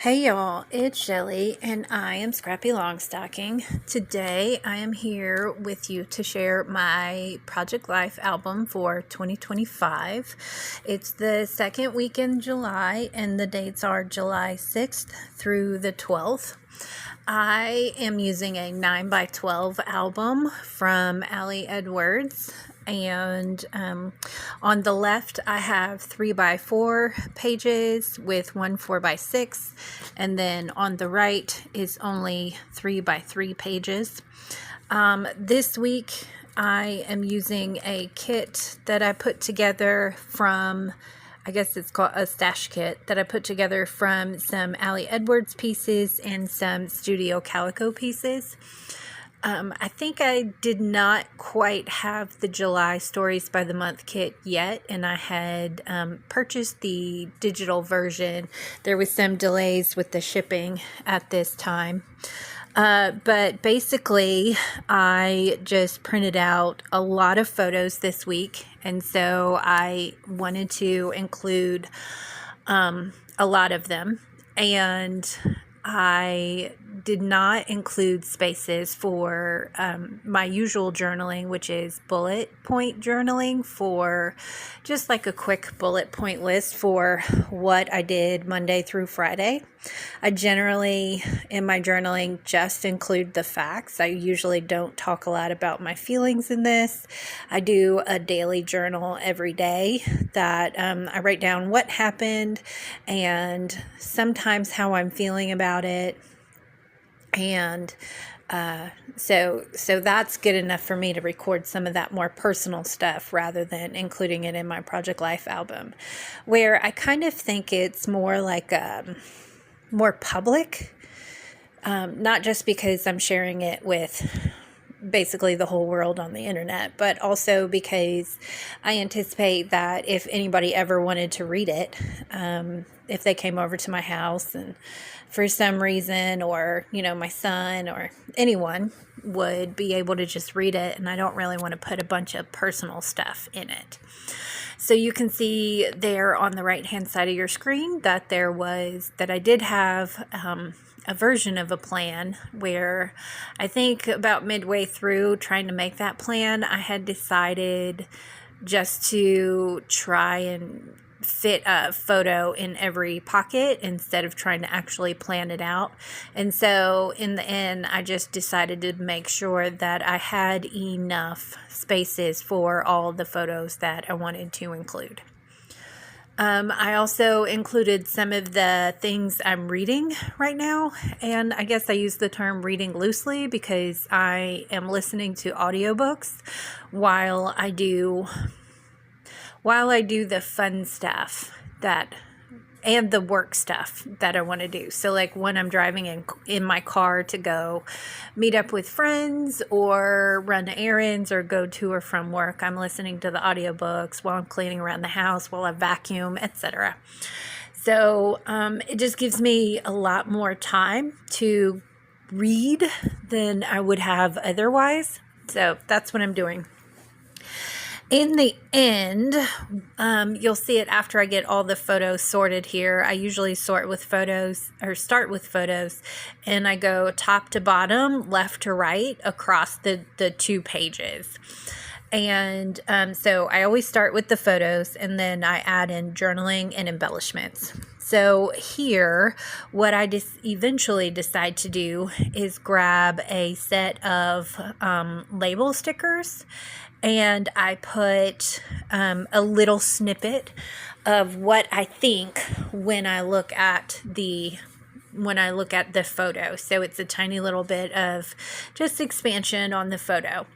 Hey y'all, it's Shelly and I am Scrappy Longstocking. Today I am here with you to share my Project Life album for 2025. It's the second week in July and the dates are July 6th through the 12th. I am using a 9x12 album from Ali Edwards. And on the left, I have 3x4 pages with one 4x6. And then on the right is only 3x3 pages. This week, I am using a kit that I put together from, I guess it's called a stash kit that I put together from some Ali Edwards pieces and some Studio Calico pieces. I think I did not quite have the July Stories by the Month kit yet, and I had purchased the digital version. There was some delays with the shipping at this time. But basically, I just printed out a lot of photos this week, and so I wanted to include a lot of them. And I did not include spaces for my usual journaling, which is bullet point journaling, for just like a quick bullet point list for what I did Monday through Friday. I generally, in my journaling, just include the facts. I usually don't talk a lot about my feelings in this. I do a daily journal every day that I write down what happened and sometimes how I'm feeling about it. And so that's good enough for me to record some of that more personal stuff rather than including it in my Project Life album, where I kind of think it's more like more public, not just because I'm sharing it with basically the whole world on the internet, but also because I anticipate that if anybody ever wanted to read it, if they came over to my house and for some reason, or, my son or anyone would be able to just read it. And I don't really want to put a bunch of personal stuff in it. So you can see there on the right hand side of your screen that I did have a version of a plan where I think about midway through trying to make that plan, I had decided just to try and fit a photo in every pocket instead of trying to actually plan it out. And so in the end, I just decided to make sure that I had enough spaces for all the photos that I wanted to include. I also included some of the things I'm reading right now, and I guess I use the term reading loosely because I am listening to audiobooks while I do the fun stuff and the work stuff that I want to do. So like when I'm driving in my car to go meet up with friends or run errands or go to or from work, I'm listening to the audiobooks while I'm cleaning around the house, while I vacuum, etc. So it just gives me a lot more time to read than I would have otherwise. So that's what I'm doing. In the end, you'll see it after I get all the photos sorted here. I usually start with photos, and I go top to bottom, left to right across the two pages. And so I always start with the photos, and then I add in journaling and embellishments. So here, what I eventually decide to do is grab a set of label stickers, and I put a little snippet of what I think when I look at the photo. So it's a tiny little bit of just expansion on the photo.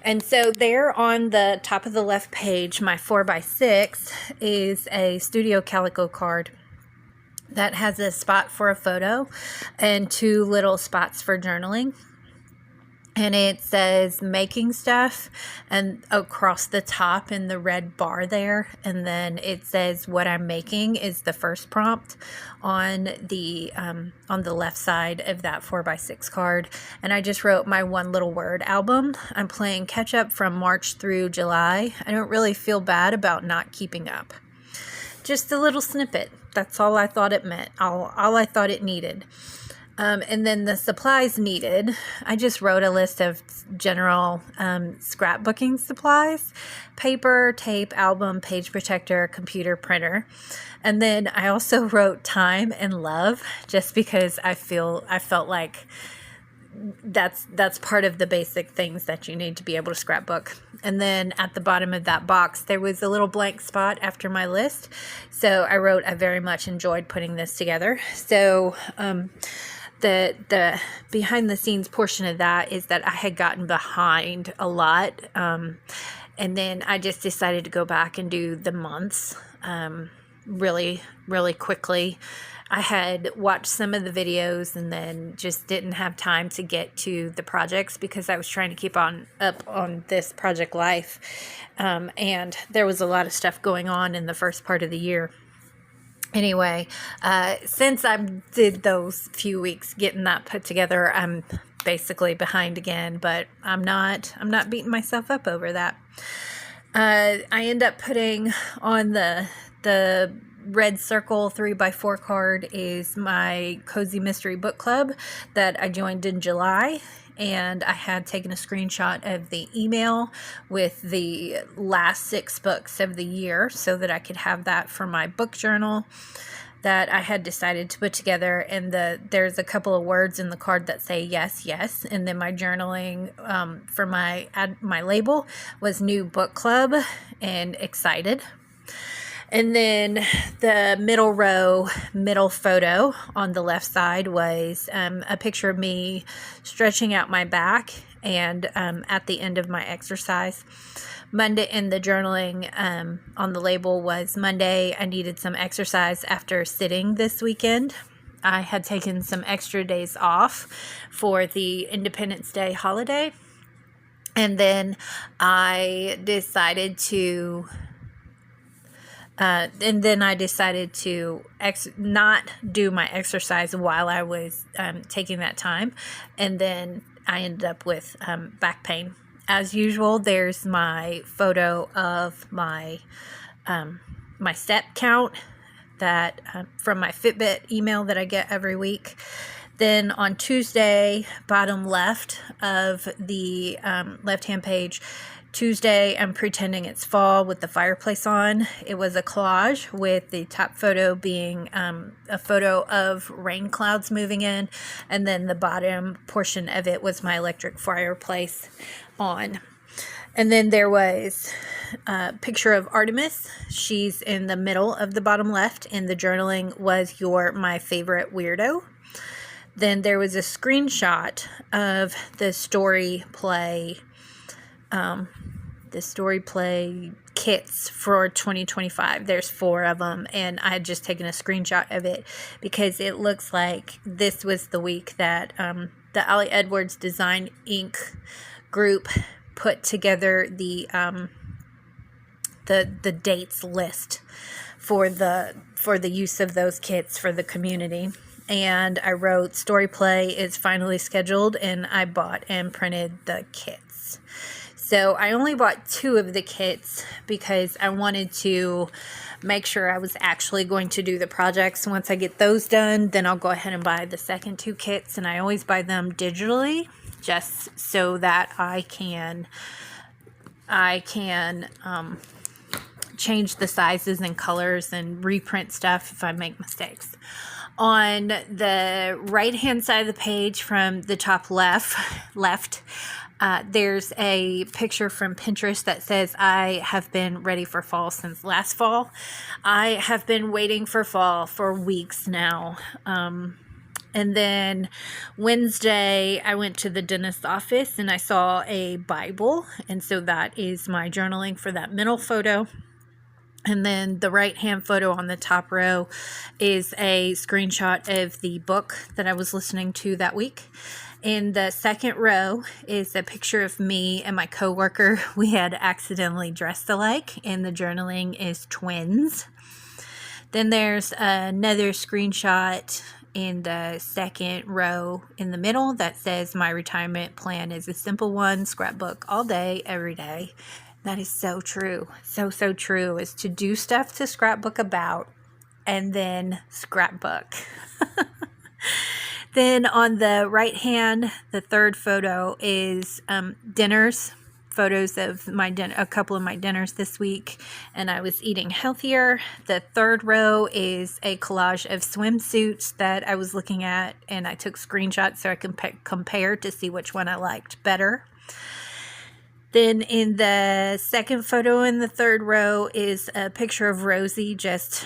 And so there on the top of the left page, my 4x6 is a Studio Calico card that has a spot for a photo and two little spots for journaling. And it says making stuff and across the top in the red bar there. And then it says what I'm making is the first prompt on the left side of that 4x6 card. And I just wrote my one little word album. I'm playing catch up from March through July. I don't really feel bad about not keeping up. Just a little snippet. That's all I thought it meant. All I thought it needed. And then the supplies needed, I just wrote a list of general scrapbooking supplies: paper, tape, album, page protector, computer, printer. And then I also wrote time and love, just because I felt like that's part of the basic things that you need to be able to scrapbook. And then at the bottom of that box, there was a little blank spot after my list. So I wrote, I very much enjoyed putting this together. So the behind the scenes portion of that is that I had gotten behind a lot. And then I just decided to go back and do the months really, really quickly. I had watched some of the videos and then just didn't have time to get to the projects because I was trying to keep up on this project life. And there was a lot of stuff going on in the first part of the year. Anyway, since I did those few weeks getting that put together, I'm basically behind again, but I'm not beating myself up over that. I end up putting on the red circle 3x4 card is my Cozy Mystery Book Club that I joined in July. And I had taken a screenshot of the email with the last 6 books of the year so that I could have that for my book journal that I had decided to put together. And there's a couple of words in the card that say yes, yes. And then my journaling for my label was new book club and excited. And then the middle photo on the left side was a picture of me stretching out my back and at the end of my exercise. Monday, and the journaling on the label was Monday. I needed some exercise after sitting this weekend. I had taken some extra days off for the Independence Day holiday. And then I decided to not do my exercise while I was taking that time. And then I ended up with back pain. As usual, there's my photo of my step count that from my Fitbit email that I get every week. Then on Tuesday, bottom left of the left-hand page, Tuesday, I'm pretending it's fall with the fireplace on. It was a collage with the top photo being a photo of rain clouds moving in, and then the bottom portion of it was my electric fireplace on. And then there was a picture of Artemis. She's in the middle of the bottom left, and the journaling was "You're my favorite weirdo." Then there was a screenshot of the story play kits for 2025. There's 4 of them, and I had just taken a screenshot of it because it looks like this was the week that the Allie Edwards Design Inc. group put together the dates list for the use of those kits for the community. And I wrote, story play is finally scheduled, and I bought and printed the kits. So I only bought 2 of the kits because I wanted to make sure I was actually going to do the projects. Once I get those done, then I'll go ahead and buy the second 2 kits. And I always buy them digitally just so that I can change the sizes and colors and reprint stuff if I make mistakes. On the right-hand side of the page from the top left, there's a picture from Pinterest that says, I have been ready for fall since last fall. I have been waiting for fall for weeks now. And then Wednesday, I went to the dentist's office and I saw a Bible. And so that is my journaling for that middle photo. And then the right-hand photo on the top row is a screenshot of the book that I was listening to that week. In the second row is a picture of me and my coworker. We had accidentally dressed alike, and the journaling is twins. Then there's another screenshot in the second row in the middle that says, my retirement plan is a simple one, scrapbook all day, every day. That is so true. So true, is to do stuff to scrapbook about and then scrapbook. Then on the right hand, the third photo is dinners, photos of a couple of my dinners this week, and I was eating healthier. The third row is a collage of swimsuits that I was looking at, and I took screenshots so I can compare to see which one I liked better. Then in the second photo in the third row is a picture of Rosie just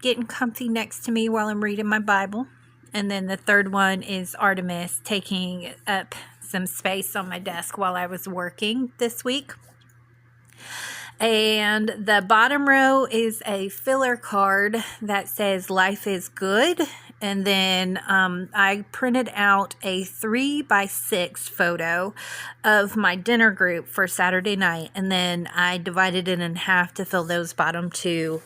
getting comfy next to me while I'm reading my Bible. And then the third one is Artemis taking up some space on my desk while I was working this week. And the bottom row is a filler card that says life is good. And then I printed out a 3x6 photo of my dinner group for Saturday night. And then I divided it in half to fill those bottom two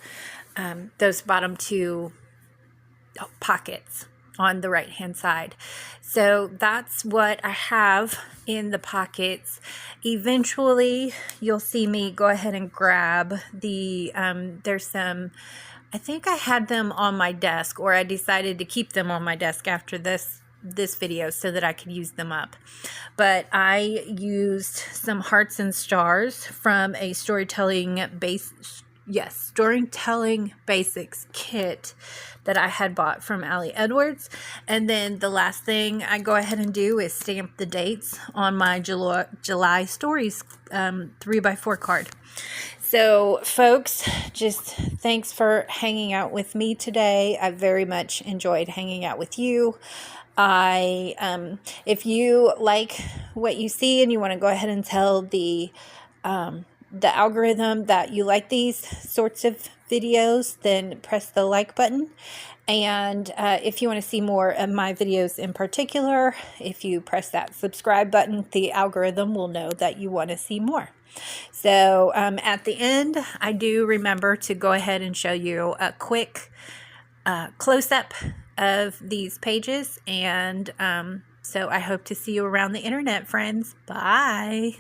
pockets on the right hand side. So that's what I have in the pockets. Eventually you'll see me go ahead and grab the there's some, I think I had them on my desk, or I decided to keep them on my desk after this video so that I could use them up. But I used some hearts and stars from a storytelling basics kit that I had bought from Allie Edwards. And then the last thing I go ahead and do is stamp the dates on my July Stories 3x4 card. So folks, just thanks for hanging out with me today. I very much enjoyed hanging out with you. If you like what you see and you want to go ahead and tell the algorithm that you like these sorts of videos, then press the like button. And if you want to see more of my videos in particular, if you press that subscribe button, the algorithm will know that you want to see more. So at the end, I do remember to go ahead and show you a quick close-up of these pages. And so I hope to see you around the internet, friends. Bye.